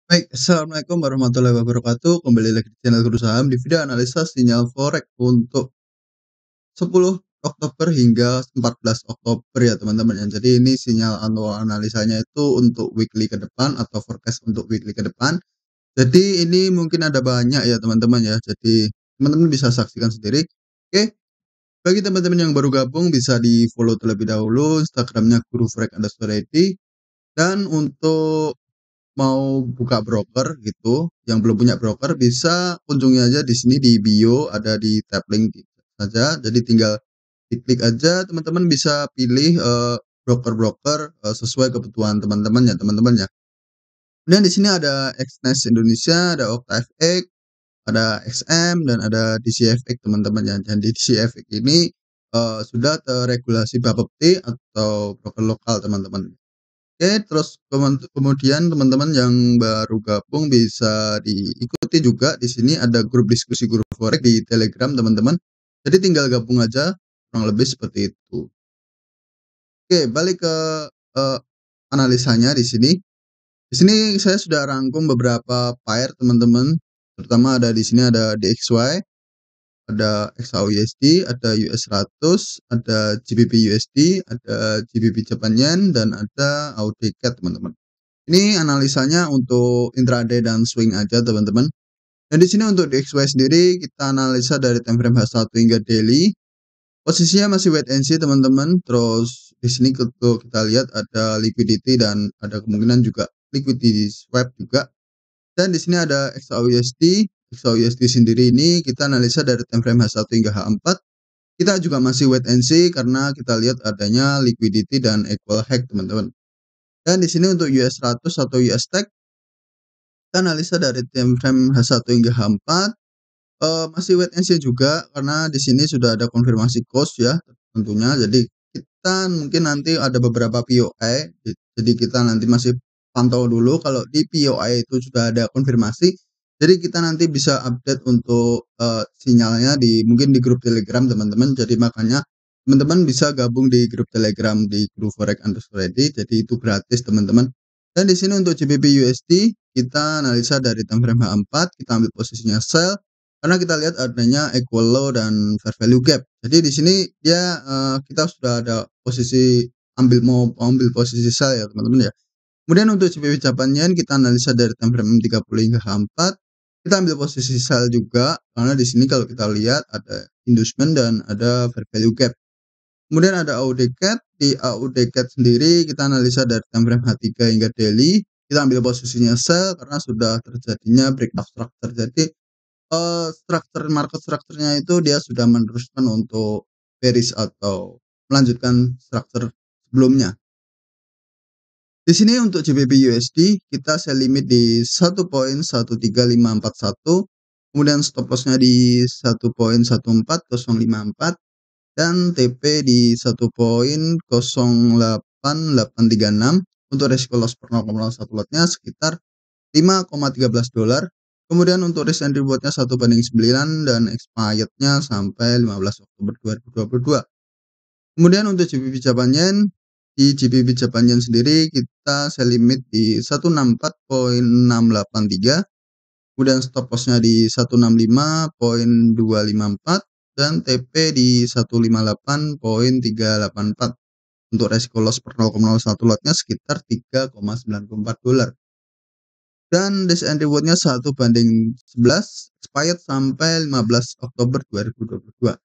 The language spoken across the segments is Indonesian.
Baik, assalamualaikum warahmatullahi wabarakatuh. Kembali lagi di channel Guru Saham di video analisa sinyal forex untuk 10 Oktober hingga 14 Oktober ya teman-teman ya. Jadi ini sinyal atau analisanya itu untuk weekly ke depan atau forecast untuk weekly ke depan. Jadi ini mungkin ada banyak ya teman-teman ya. Jadi teman-teman bisa saksikan sendiri. Oke, bagi teman-teman yang baru gabung bisa di follow terlebih dahulu Instagramnya Guru Forex underscore ID. Dan untuk mau buka broker gitu, yang belum punya broker bisa kunjungi aja di sini di bio, ada di tab link saja. Jadi tinggal diklik aja, teman-teman bisa pilih, broker-broker, sesuai kebutuhan teman-teman ya, teman-teman ya. Kemudian di sini ada Exness Indonesia, ada OctaFX, ada XM, dan ada DCFX teman-teman ya. Dan di DCFX ini, sudah terregulasi Bapepti atau broker lokal teman-teman. Oke, terus kemudian teman-teman yang baru gabung bisa diikuti juga di sini ada grup diskusi guru forex di Telegram teman-teman. Jadi tinggal gabung aja, kurang lebih seperti itu. Oke, balik ke eh, analisanya di sini. Di sini saya sudah rangkum beberapa pair teman-teman. Terutama ada di sini ada DXY, ada XAUUSD, ada US 100, ada GBP USD, ada GBP Japan Yen, dan ada AUD CAD teman-teman. Ini analisanya untuk intraday dan swing aja teman-teman. Dan di sini untuk DXY sendiri kita analisa dari time frame H1 hingga daily. Posisinya masih wait and see teman-teman. Terus di sini kita lihat ada liquidity dan ada kemungkinan juga liquidity swap juga. Dan di sini ada XAUUSD. XAUUSD sendiri ini kita analisa dari time frame H1 hingga H4. Kita juga masih wait and see karena kita lihat adanya liquidity dan equal high teman-teman. Dan di sini untuk US 100 atau US Tech kita analisa dari time frame H1 hingga H4, masih wait and see juga karena di sini sudah ada konfirmasi cost ya tentunya. Jadi kita mungkin nanti ada beberapa POI, jadi kita nanti masih pantau dulu kalau di POI itu sudah ada konfirmasi. Jadi kita nanti bisa update untuk, sinyalnya mungkin di grup Telegram teman-teman. Jadi makanya teman-teman bisa gabung di grup Telegram di grup Forex underscore ID, jadi itu gratis teman-teman. Dan di sini untuk GBP USD kita analisa dari time frame H4, kita ambil posisinya sell karena kita lihat adanya equal low dan fair value gap. Jadi di sini dia, kita sudah ada posisi mau ambil posisi sell ya teman-teman ya. Kemudian untuk GBP Japan Yen kita analisa dari time frame 30 hingga H4, kita ambil posisi sell juga karena di sini kalau kita lihat ada inducement dan ada fair value gap. Kemudian ada AUD CAD, di AUD CAD sendiri kita analisa dari time frame H3 hingga daily, kita ambil posisinya sell karena sudah terjadinya breakout structure. Jadi market structure-nya itu dia sudah meneruskan untuk bearish atau melanjutkan structure sebelumnya. Di sini untuk GBP USD kita sell limit di 1.13541, kemudian stop loss-nya di 1.14054 dan TP di 1.08836. Untuk resiko loss per 0,01 lotnya sekitar $5,13. Kemudian untuk risk and reward-nya 1/9 dan expired-nya sampai 15 Oktober 2022. Kemudian untuk GBP Japan Yen, di GBP Japan Yen sendiri kita sell limit di 164.683, kemudian stop loss-nya di 165.254 dan TP di 158.384. Untuk resiko loss per 0,01 lotnya sekitar $3,94. Dan dash and reward-nya 1/11, expired sampai 15 Oktober 2022.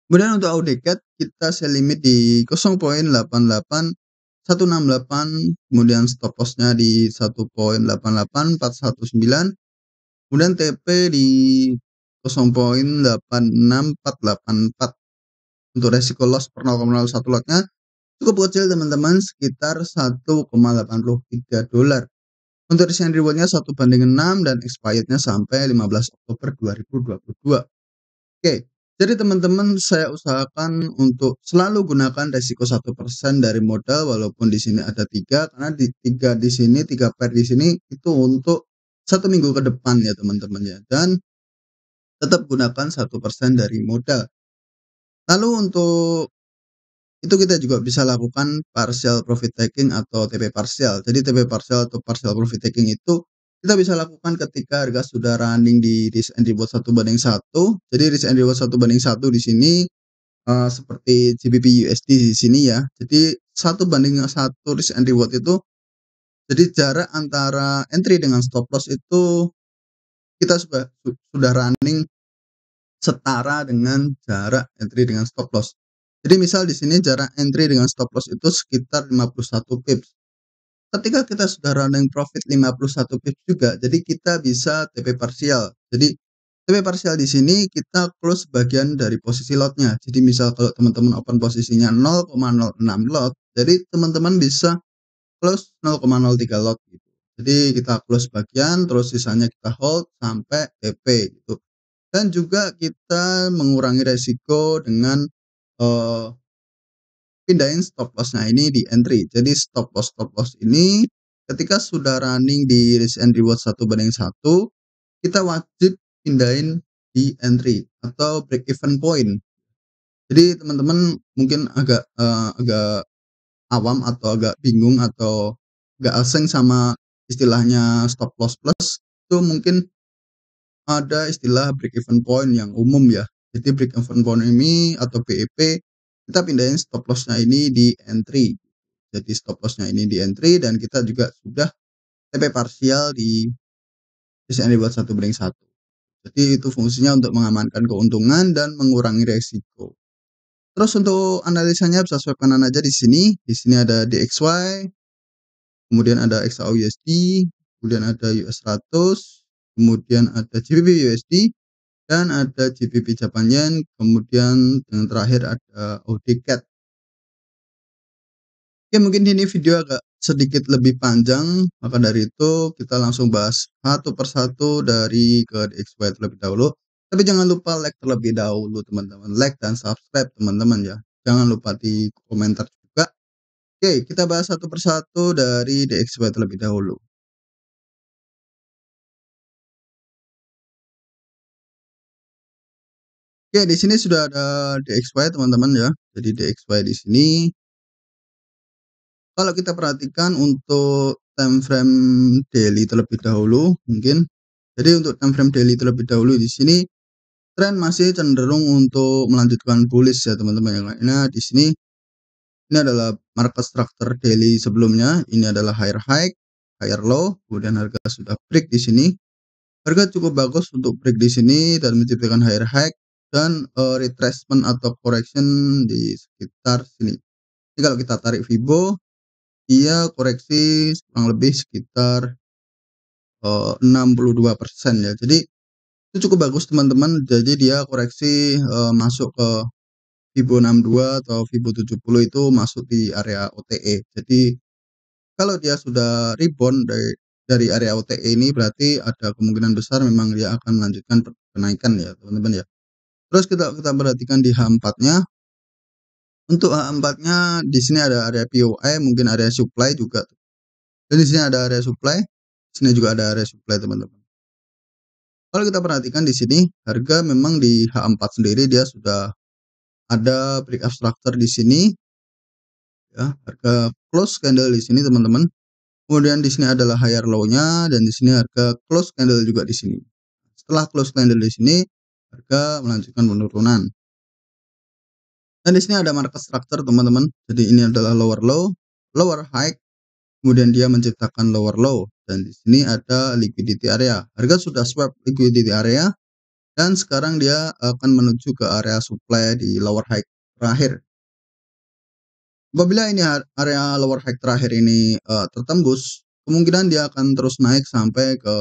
Kemudian untuk AUD CAD kita sell limit di 0.88168, kemudian stop loss-nya di 1.88419, kemudian TP di 0.86484. Untuk resiko loss per 0,01 lotnya cukup kecil teman-teman, sekitar $1,83. Untuk risk and reward-nya 1/6 dan expired-nya sampai 15 Oktober 2022. Oke, jadi teman-teman saya usahakan untuk selalu gunakan resiko 1% dari modal walaupun di sini ada 3 karena di sini 3 pair di sini itu untuk 1 minggu ke depan ya teman-teman ya, dan tetap gunakan 1% dari modal. Lalu untuk itu kita juga bisa lakukan partial profit taking atau TP parsial. Jadi TP parsial atau partial profit taking itu kita bisa lakukan ketika harga sudah running di risk and reward 1:1. Jadi risk and reward 1:1 di sini, seperti GBP USD di sini ya. Jadi 1:1 risk and reward itu, jadi jarak antara entry dengan stop loss itu kita sudah running setara dengan jarak entry dengan stop loss. Jadi misal di sini jarak entry dengan stop loss itu sekitar 51 pips. Ketika kita sudah running profit 51 pips juga, jadi kita bisa TP parsial. Jadi TP parsial di sini kita close bagian dari posisi lotnya. Jadi misal kalau teman-teman open posisinya 0,06 lot, jadi teman-teman bisa close 0,03 lot gitu. Jadi kita close bagian, terus sisanya kita hold sampai TP gitu. Dan juga kita mengurangi resiko dengan, eee, pindahin stop loss-nya ini di entry. Jadi stop loss ini ketika sudah running di risk and reward 1:1, kita wajib pindahin di entry atau break even point. Jadi teman-teman mungkin agak awam atau agak bingung atau agak asing sama istilahnya stop loss plus, itu mungkin ada istilah break even point yang umum ya. Jadi break even point ini atau BEP, kita pindahin stop loss-nya ini di entry. Jadi stop loss-nya ini di entry dan kita juga sudah TP parsial di risk and reward 1:1. Jadi itu fungsinya untuk mengamankan keuntungan dan mengurangi resiko. Terus untuk analisanya bisa swipe kanan aja di sini. Di sini ada DXY, kemudian ada XAUUSD, kemudian ada US 100, kemudian ada GBP USD, dan ada GBP Japan Yen, kemudian yang terakhir ada AUD CAD. Oke, mungkin ini video agak sedikit lebih panjang, maka dari itu kita langsung bahas satu persatu dari ke DXY terlebih dahulu. Tapi jangan lupa like terlebih dahulu teman-teman, like dan subscribe teman-teman ya. Jangan lupa di komentar juga. Oke, kita bahas satu persatu dari DXY terlebih dahulu. Oke, di sini sudah ada DXY teman-teman ya. Jadi DXY di sini kalau kita perhatikan untuk time frame daily terlebih dahulu mungkin. Jadi untuk time frame daily terlebih dahulu di sini tren masih cenderung untuk melanjutkan bullish ya teman-teman ya. Karena di sini ini adalah market structure daily sebelumnya. Ini adalah higher high, higher low, kemudian harga sudah break di sini. Harga cukup bagus untuk break di sini dan menciptakan higher high dan retracement atau correction di sekitar sini. Jadi kalau kita tarik Fibo, dia koreksi kurang lebih sekitar 62% ya. Jadi itu cukup bagus teman-teman. Jadi dia koreksi masuk ke Fibo 62 atau Fibo 70 itu masuk di area OTE. Jadi kalau dia sudah rebound dari area OTE ini berarti ada kemungkinan besar memang dia akan melanjutkan kenaikan ya teman-teman ya. Terus kita perhatikan di H4-nya. Untuk H4-nya di sini ada area POI, mungkin area supply juga. Dan di sini ada area supply, di sini juga ada area supply teman-teman. Kalau kita perhatikan di sini, harga memang di H4 sendiri dia sudah ada breakout structure di sini, ya, harga close candle di sini teman-teman. Kemudian di sini adalah higher low-nya dan di sini harga close candle juga di sini. Setelah close candle di sini, harga melanjutkan penurunan. Dan di sini ada market structure teman-teman. Jadi ini adalah lower low, lower high, kemudian dia menciptakan lower low dan di sini ada liquidity area. Harga sudah swap liquidity area dan sekarang dia akan menuju ke area supply di lower high terakhir. Apabila ini area lower high terakhir ini tertembus, kemungkinan dia akan terus naik sampai ke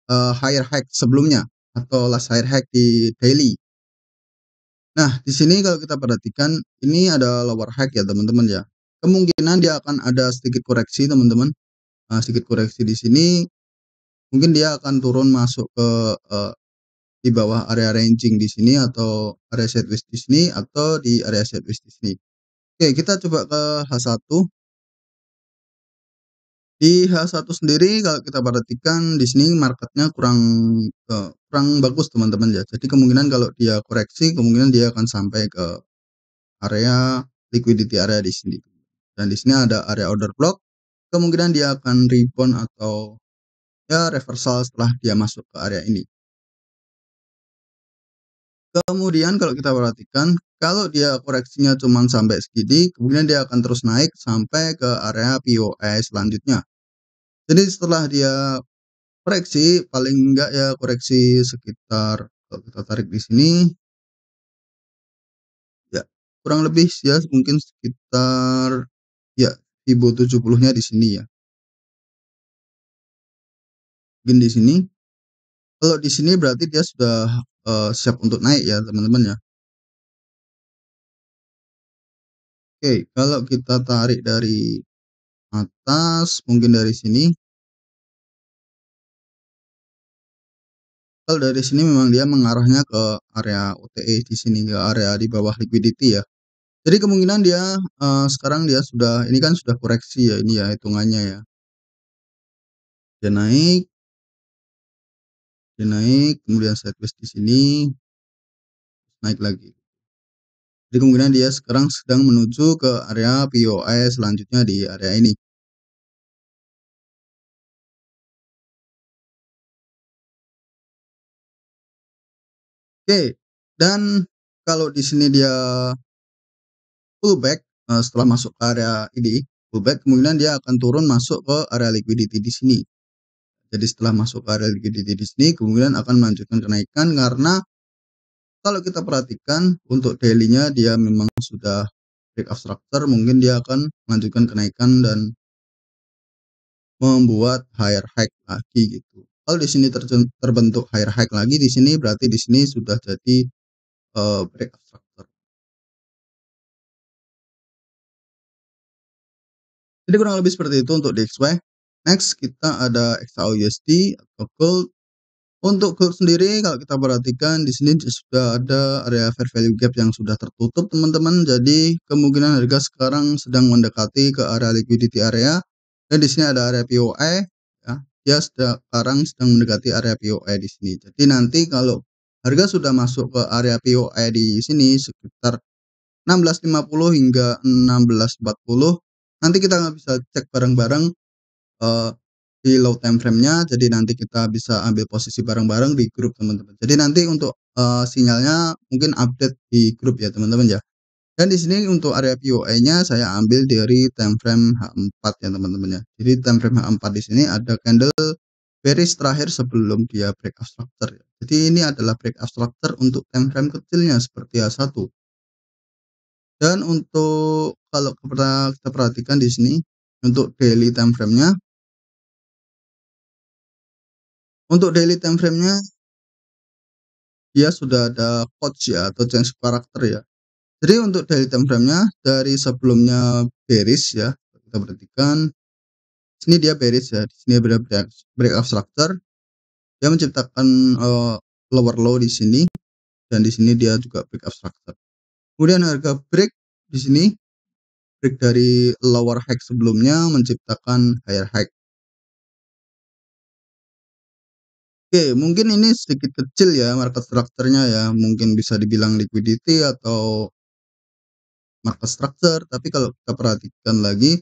higher high sebelumnya atau last higher high di daily. Nah, di sini kalau kita perhatikan ini ada lower high ya teman-teman ya. Kemungkinan dia akan ada sedikit koreksi teman-teman. Sedikit koreksi di sini, mungkin dia akan turun masuk ke di bawah area ranging di sini atau area sideways di sini atau di area sideways di sini. Oke, kita coba ke H1. Di H1 sendiri kalau kita perhatikan di sini marketnya kurang bagus teman-teman ya. Jadi kemungkinan kalau dia koreksi, kemungkinan dia akan sampai ke area liquidity area di sini. Dan di sini ada area order block, kemungkinan dia akan rebound atau ya reversal setelah dia masuk ke area ini. Kemudian kalau kita perhatikan, kalau dia koreksinya cuma sampai segini, kemudian dia akan terus naik sampai ke area POI selanjutnya. Jadi setelah dia koreksi, paling enggak ya koreksi sekitar, kalau kita tarik di sini, ya kurang lebih ya mungkin sekitar ya Fibo 70-nya di sini ya. Mungkin di sini. Kalau di sini berarti dia sudah siap untuk naik ya teman-teman ya. Oke, kalau kita tarik dari atas, mungkin dari sini. Kalau dari sini memang dia mengarahnya ke area OTE di sini, ke area di bawah liquidity ya. Jadi kemungkinan dia sekarang dia sudah ini kan sudah koreksi ya ini ya hitungannya ya. Dia naik, kemudian sideways di sini, naik lagi. Jadi kemungkinan dia sekarang sedang menuju ke area POI selanjutnya di area ini. Oke, dan kalau di sini dia pullback setelah masuk ke area ini, pullback kemungkinan dia akan turun masuk ke area liquidity di sini. Jadi setelah masuk ke area liquidity di sini, kemungkinan akan melanjutkan kenaikan karena kalau kita perhatikan untuk daily-nya dia memang sudah breakout structure, mungkin dia akan melanjutkan kenaikan dan membuat higher high lagi gitu. Kalau di sini terbentuk higher high lagi di sini berarti di sini sudah jadi breakout structure. Jadi kurang lebih seperti itu untuk DXY. Next kita ada XAUUSD atau gold. Untuk gold sendiri kalau kita perhatikan di sini sudah ada area fair value gap yang sudah tertutup teman-teman. Jadi kemungkinan harga sekarang sedang mendekati ke area liquidity area dan di sini ada area POI ya. Dia sekarang sedang mendekati area POI di sini. Jadi nanti kalau harga sudah masuk ke area POI di sini sekitar 16.50 hingga 16.40, nanti kita nggak bisa cek bareng-bareng eee, di low time frame-nya, jadi nanti kita bisa ambil posisi bareng-bareng di grup teman-teman. Jadi nanti untuk sinyalnya mungkin update di grup ya teman-teman ya. Dan di sini untuk area POI-nya saya ambil dari time frame H4 ya teman-teman ya. Jadi time frame H4 di sini ada candle bearish terakhir sebelum dia breakout structure ya. Jadi ini adalah breakout structure untuk time frame kecilnya seperti H1. Dan untuk kalau kita perhatikan di sini untuk daily time frame-nya, untuk daily time frame-nya dia sudah ada coach ya atau change karakter ya. Jadi untuk daily time frame-nya dari sebelumnya bearish ya, kita perhatikan sini dia bearish ya, di sini ada breakout structure, dia menciptakan lower low di sini dan di sini dia juga breakout structure. Kemudian harga break di sini break dari lower high sebelumnya menciptakan higher high. Oke, mungkin ini sedikit kecil ya market structure-nya ya, mungkin bisa dibilang liquidity atau market structure, tapi kalau kita perhatikan lagi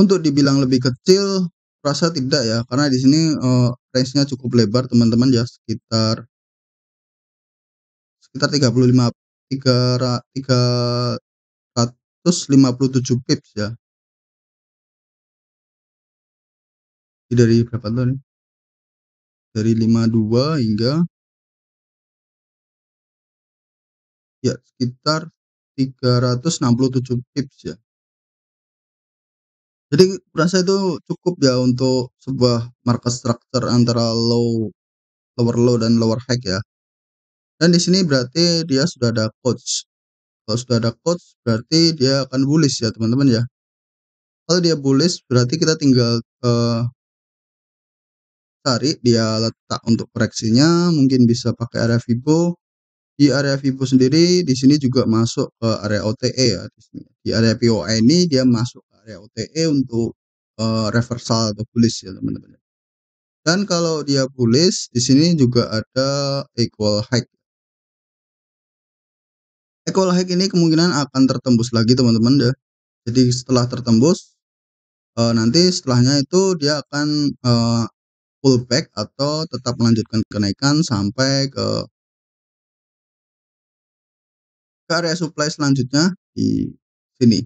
untuk dibilang lebih kecil, rasa tidak ya, karena di sini range-nya cukup lebar teman-teman ya, sekitar sekitar 35 357 pips ya. Dari berapa tuh nih? Dari 52 hingga ya sekitar 367 pips ya. Jadi kurasa itu cukup ya untuk sebuah market structure antara lower low dan lower high ya. Dan di sini berarti dia sudah ada coach. Kalau sudah ada coach berarti dia akan bullish ya teman-teman ya. Kalau dia bullish berarti kita tinggal cari dia letak untuk koreksinya, mungkin bisa pakai area Fibo. Di area Fibo sendiri di sini juga masuk ke area OTE ya di sini. Di area POI ini dia masuk ke area OTE untuk reversal atau bullish ya teman-teman. Dan kalau dia bullish di sini juga ada equal high. Equal high ini kemungkinan akan tertembus lagi teman-teman ya. Jadi setelah tertembus, nanti setelahnya itu dia akan, pullback atau tetap melanjutkan kenaikan sampai ke area supply selanjutnya di sini.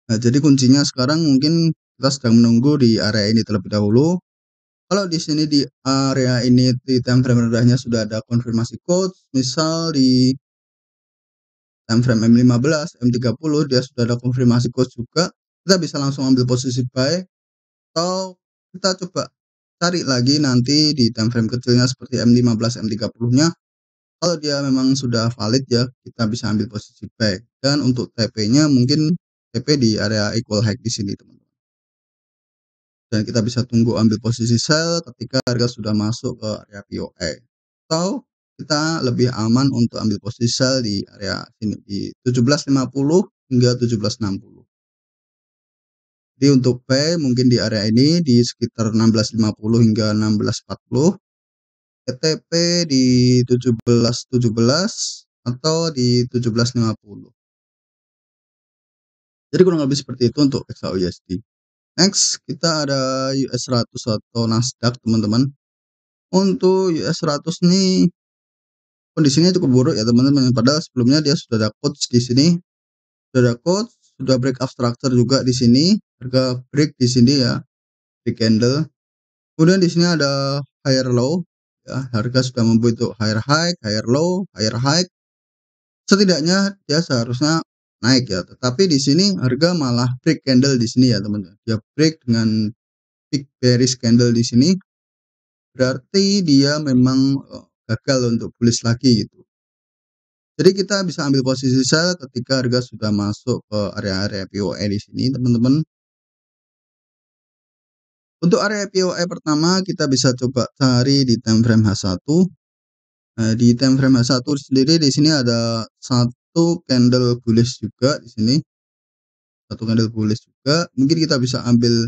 Nah, jadi kuncinya sekarang mungkin kita sedang menunggu di area ini terlebih dahulu. Kalau di sini di area ini di time frame rendahnya sudah ada konfirmasi quotes, misal di time frame M15, M30 dia sudah ada konfirmasi quotes juga, kita bisa langsung ambil posisi buy atau kita coba cari lagi nanti di time frame kecilnya seperti M15, M30-nya. Kalau dia memang sudah valid ya, kita bisa ambil posisi buy. Dan untuk TP-nya mungkin TP di area equal high di sini teman-teman. Dan kita bisa tunggu ambil posisi sell ketika harga sudah masuk ke area POE. Atau kita lebih aman untuk ambil posisi sell di area sini di 17.50 hingga 17.60. Jadi untuk buy mungkin di area ini di sekitar 16.50 hingga 16.40. ETP di 17.17 atau di 17.50. Jadi kurang lebih seperti itu untuk XAUUSD. Next kita ada US 100 atau Nasdaq teman-teman. Untuk US 100 nih kondisinya cukup buruk ya teman-teman. Padahal sebelumnya dia sudah ada quotes di sini, sudah ada quotes, sudah break up structure juga di sini. Harga break di sini ya, break candle. Kemudian di sini ada higher low, ya harga sudah membentuk higher high, higher low, higher high. Setidaknya dia seharusnya naik ya, tetapi di sini harga malah break candle di sini ya teman-teman. Dia break dengan big bearish candle di sini, berarti dia memang gagal untuk bullish lagi gitu. Jadi kita bisa ambil posisi sell ketika harga sudah masuk ke area-area POE di sini teman-teman. Untuk area POE pertama kita bisa coba cari di time frame H1. Nah, di time frame H1 sendiri di sini ada satu candle bullish juga di sini. Satu candle bullish juga. Mungkin kita bisa ambil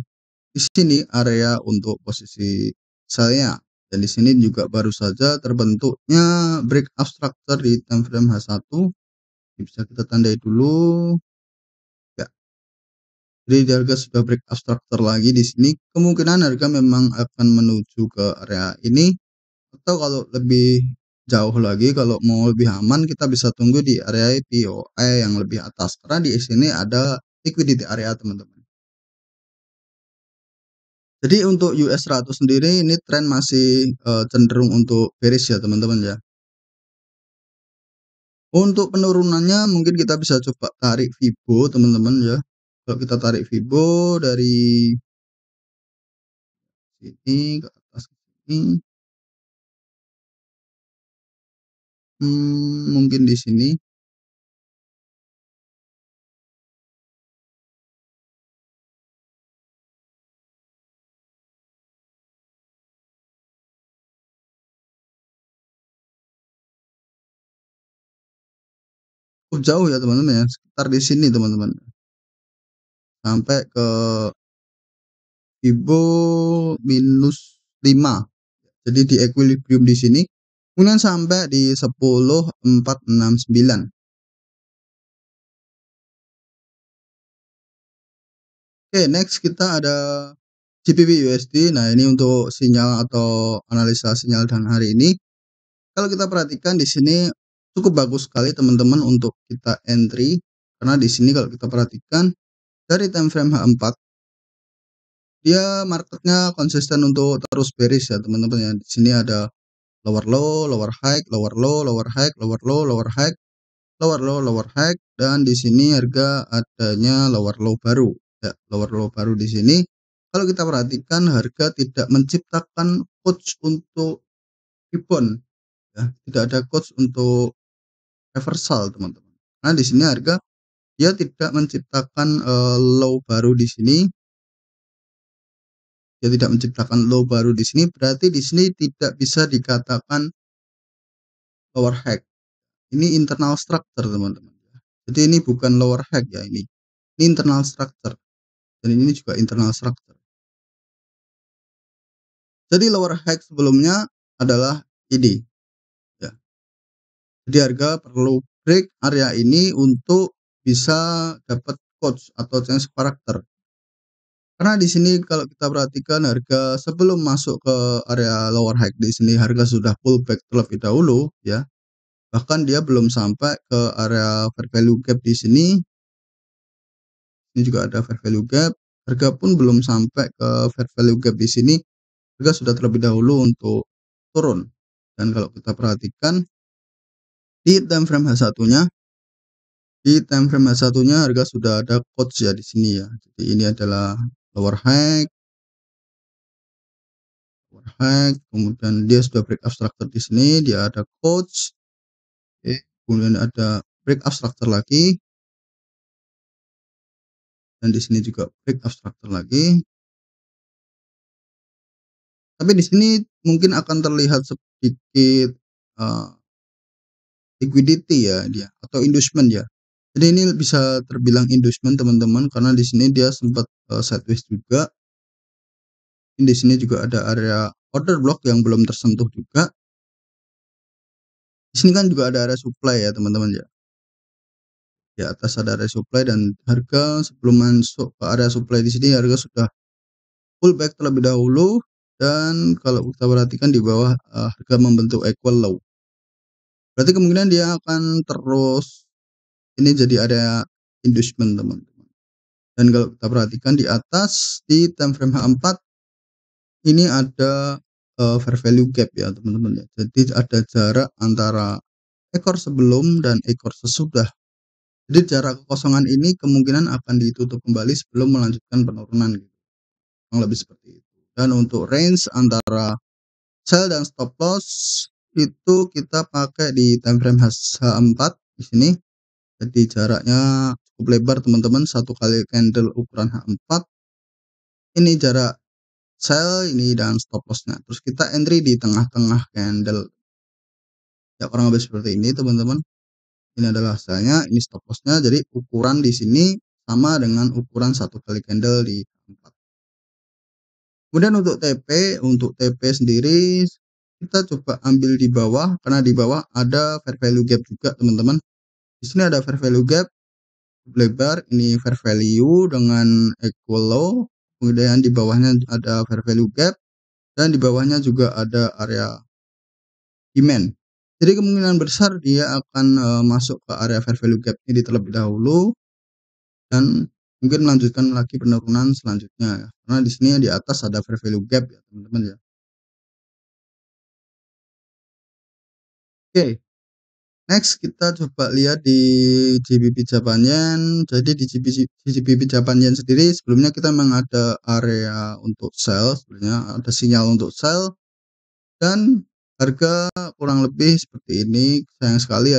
di sini area untuk posisi saya. Dan di sini juga baru saja terbentuknya break up structure di time frame H1. Bisa kita tandai dulu. Ya, jadi harga sudah break up structure lagi di sini. Kemungkinan harga memang akan menuju ke area ini. Atau kalau lebih jauh lagi, kalau mau lebih aman, kita bisa tunggu di area POE yang lebih atas. Karena di sini ada liquidity area teman-teman. Jadi untuk US 100 sendiri ini tren masih cenderung untuk bearish ya teman-teman ya. Untuk penurunannya mungkin kita bisa coba tarik Fibo teman-teman ya. Kalau kita tarik Fibo dari sini ke atas sini, mungkin di sini. Jauh ya teman-teman ya, sekitar di sini teman-teman. Sampai ke Fibo -5. Jadi di equilibrium di sini. Kemudian sampai di 10.469. Oke, next kita ada GBP USD. Nah, ini untuk sinyal atau analisa sinyal dan hari ini. Kalau kita perhatikan di sini cukup bagus sekali teman-teman untuk kita entry. Karena di sini kalau kita perhatikan dari time frame H4 dia marketnya konsisten untuk terus bearish ya teman-teman ya. Di sini ada lower low, lower high, lower low, lower high, lower low, lower high, lower low, lower high, dan di sini harga adanya lower low baru. Ya, lower low baru di sini. Kalau kita perhatikan harga tidak menciptakan coach untuk rebound, ya, tidak ada coach untuk reversal teman-teman. Nah di sini harga dia tidak menciptakan low baru di sini. Dia tidak menciptakan low baru di sini, berarti di sini tidak bisa dikatakan lower high. Ini internal structure teman-teman. Jadi ini bukan lower high ya ini. Ini internal structure. Dan ini juga internal structure. Jadi lower high sebelumnya adalah ini. Jadi harga perlu break area ini untuk bisa dapat quotes atau change karakter. Karena di sini kalau kita perhatikan harga sebelum masuk ke area lower high di sini harga sudah pullback terlebih dahulu ya. Bahkan dia belum sampai ke area fair value gap di sini. Ini juga ada fair value gap. Harga pun belum sampai ke fair value gap di sini. Harga sudah terlebih dahulu untuk turun. Dan kalau kita perhatikan di time frame H1-nya, harga sudah ada quotes ya di sini ya. Jadi ini adalah lower high, kemudian dia sudah break up structure di sini, dia ada quotes, oke, kemudian ada break up structure lagi, dan di sini juga break up structure lagi. Tapi di sini mungkin akan terlihat sedikit liquidity ya dia atau inducement ya. Jadi ini bisa terbilang inducement teman-teman karena di sini dia sempat sideways juga. Di sini juga ada area order block yang belum tersentuh juga. Di sini kan juga ada area supply ya teman-teman ya. Di atas ada area supply dan harga sebelum masuk ke area supply di sini harga sudah pullback terlebih dahulu dan kalau kita perhatikan di bawah harga membentuk equal low. Berarti kemungkinan dia akan terus ini jadi area inducement teman-teman. Dan kalau kita perhatikan di atas di time frame H4 ini ada fair value gap ya teman-teman ya. Jadi ada jarak antara ekor sebelum dan ekor sesudah. Jadi jarak kekosongan ini kemungkinan akan ditutup kembali sebelum melanjutkan penurunan gitu. Kurang lebih seperti itu. Dan untuk range antara sell dan stop loss itu kita pakai di time frame H4 di sini. Jadi jaraknya cukup lebar teman-teman, satu kali candle ukuran H4. Ini jarak sell ini dan stop lossnya. Terus kita entry di tengah-tengah candle. Ya kurang lebih seperti ini teman-teman. Ini adalah hasilnya, ini stop lossnya. Jadi ukuran di sini sama dengan ukuran satu kali candle di 4. Kemudian untuk TP sendiri kita coba ambil di bawah karena di bawah ada fair value gap juga teman-teman. Di sini ada fair value gap lebar, ini fair value dengan equal low. Kemudian di bawahnya ada fair value gap dan di bawahnya juga ada area demand. Jadi kemungkinan besar dia akan masuk ke area fair value gap ini terlebih dahulu dan mungkin melanjutkan lagi penurunan selanjutnya ya. Karena di sini di atas ada fair value gap ya teman-teman ya. Oke, next kita coba lihat di GBP Japan Yen. Jadi di GBP Japan Yen sendiri sebelumnya kita memang ada area untuk sell, sebenarnya ada sinyal untuk sell dan harga kurang lebih seperti ini. Sayang sekali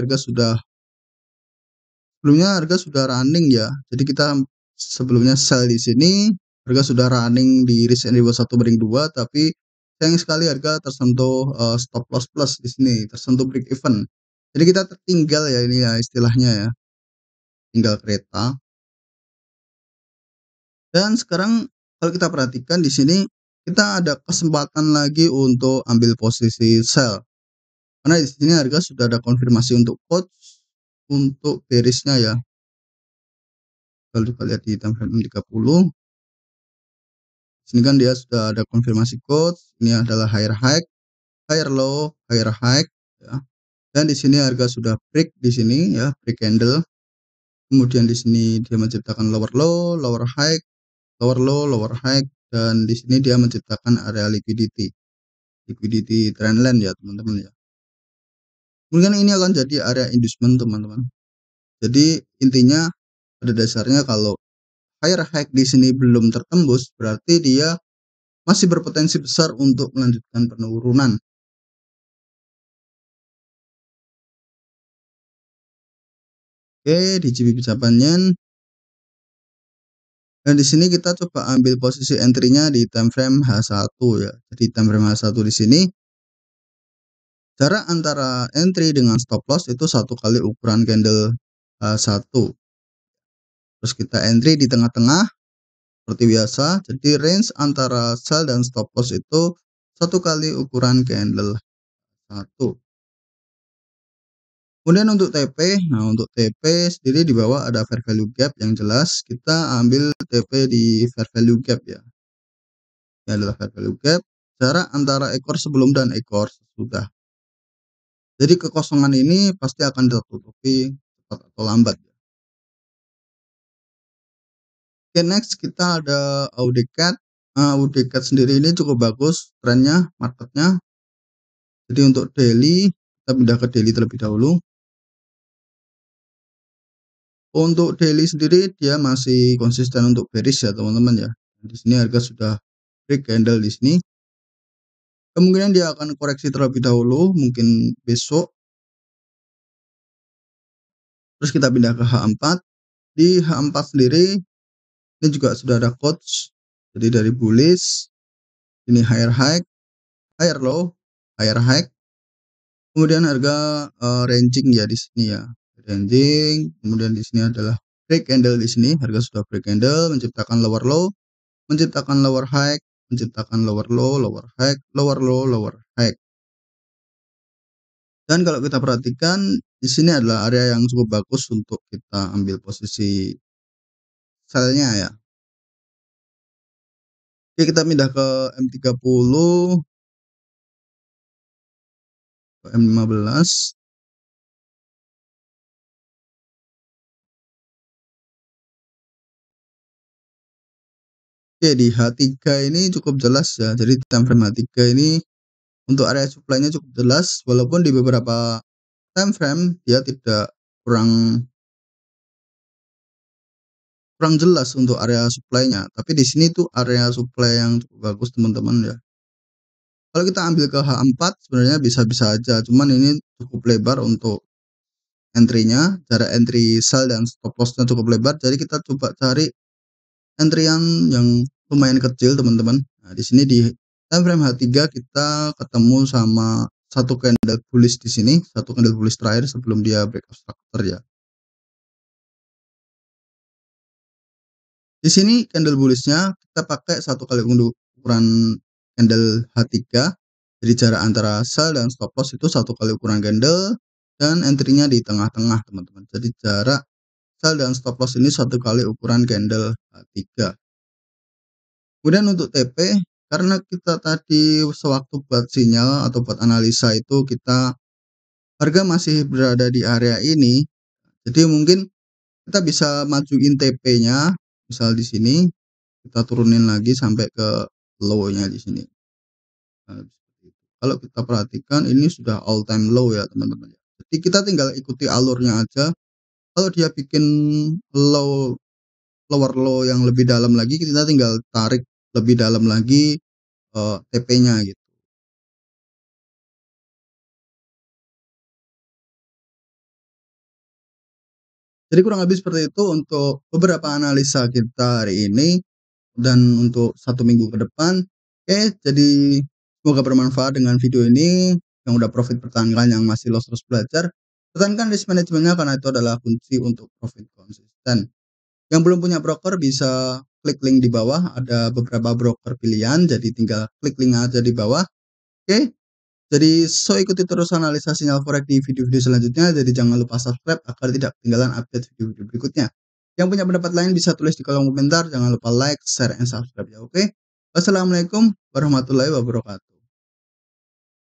sebelumnya harga sudah running ya. Jadi kita sebelumnya sell di sini, harga sudah running di risk and reward 1 banding 2 tapi sayang sekali harga tersentuh stop loss plus di sini, tersentuh break even. Jadi kita tertinggal ya ini ya istilahnya ya, tinggal kereta. Dan sekarang kalau kita perhatikan di sini kita ada kesempatan lagi untuk ambil posisi sell. Karena di sini harga sudah ada konfirmasi untuk quotes untuk bearish-nya ya. Kalau kita lihat di time frame 30, sini kan dia sudah ada konfirmasi quotes. Ini adalah higher high, higher low, higher high ya. Dan di sini harga sudah break di sini ya, break candle. Kemudian di sini dia menciptakan lower low, lower high, lower low, lower high dan di sini dia menciptakan area liquidity trendline ya teman-teman ya. Kemudian ini akan jadi area inducement teman-teman. Jadi intinya pada dasarnya kalau higher high di sini belum tertembus berarti dia masih berpotensi besar untuk melanjutkan penurunan. Oke, di GBP Japan Yen. Dan di sini kita coba ambil posisi entry-nya di time frame H1 ya. Jadi time frame H1 di sini jarak antara entry dengan stop loss itu satu kali ukuran candle H1. Terus kita entry di tengah-tengah seperti biasa. Jadi range antara sell dan stop loss itu satu kali ukuran candle 1. Kemudian untuk TP, nah untuk TP sendiri di bawah ada fair value gap yang jelas, kita ambil TP di fair value gap ya. Ini adalah fair value gap, jarak antara ekor sebelum dan ekor sesudah. Jadi kekosongan ini pasti akan tertutupi cepat atau lambat ya. Oke, next kita ada AUD-CAD. Nah, AUD-CAD sendiri ini cukup bagus trennya, marketnya. Jadi untuk daily, kita pindah ke daily terlebih dahulu. Untuk daily sendiri dia masih konsisten untuk bearish ya teman-teman ya. Di sini harga sudah break candle di sini. Kemungkinan dia akan koreksi terlebih dahulu, mungkin besok. Terus kita pindah ke H4. Di H4 sendiri ini juga sudah ada coach. Jadi dari bullish, ini higher high, higher low, higher high. Kemudian harga ranging ya di sini ya. Ranging, kemudian di sini adalah break candle di sini, harga sudah break candle menciptakan lower low, menciptakan lower high, menciptakan lower low, lower high, lower low, lower high. Dan kalau kita perhatikan di sini adalah area yang cukup bagus untuk kita ambil posisi sell-nya ya. Oke, kita pindah ke M30, ke M15. Oke, di H3 ini cukup jelas ya. Jadi time frame H3 ini untuk area supply-nya cukup jelas, walaupun di beberapa time frame dia tidak kurang jelas untuk area supply-nya. Tapi di sini tuh area supply yang cukup bagus teman-teman ya. Kalau kita ambil ke H4 sebenarnya bisa-bisa aja, cuman ini cukup lebar untuk entry-nya, jarak entry sell dan stop loss-nya cukup lebar. Jadi kita coba cari entry yang lumayan kecil teman-teman. Nah, di sini di time frame H3 kita ketemu sama satu candle bullish di sini, satu candle bullish terakhir sebelum dia breakout structure ya. Di sini candle bullish-nya kita pakai satu kali ukuran candle H3. Jadi jarak antara sell dan stop loss itu satu kali ukuran candle dan entry-nya di tengah-tengah teman-teman. Jadi jarak sell dan stop loss ini satu kali ukuran candle H3. Kemudian untuk TP, karena kita tadi sewaktu buat sinyal atau buat analisa itu kita harga masih berada di area ini, jadi mungkin kita bisa majuin TP-nya, misal di sini kita turunin lagi sampai ke low-nya di sini. Nah, kalau kita perhatikan ini sudah all time low ya teman-teman. Jadi kita tinggal ikuti alurnya aja. Kalau dia bikin lower low yang lebih dalam lagi, kita tinggal tarik lebih dalam lagi TP-nya gitu. Jadi kurang lebih seperti itu untuk beberapa analisa kita hari ini dan untuk 1 minggu ke depan. Oke, jadi semoga bermanfaat dengan video ini. Yang udah profit pertahankan, yang masih loss terus belajar. Pertahankan risk manajemennya karena itu adalah kunci untuk profit konsisten. Yang belum punya broker bisa klik link di bawah, ada beberapa broker pilihan, jadi tinggal klik link aja di bawah. Oke, jadi ikuti terus analisa sinyal forex di video-video selanjutnya. Jadi jangan lupa subscribe agar tidak ketinggalan update video-video berikutnya. Yang punya pendapat lain bisa tulis di kolom komentar. Jangan lupa like, share, and subscribe ya. Oke. Wassalamualaikum warahmatullahi wabarakatuh.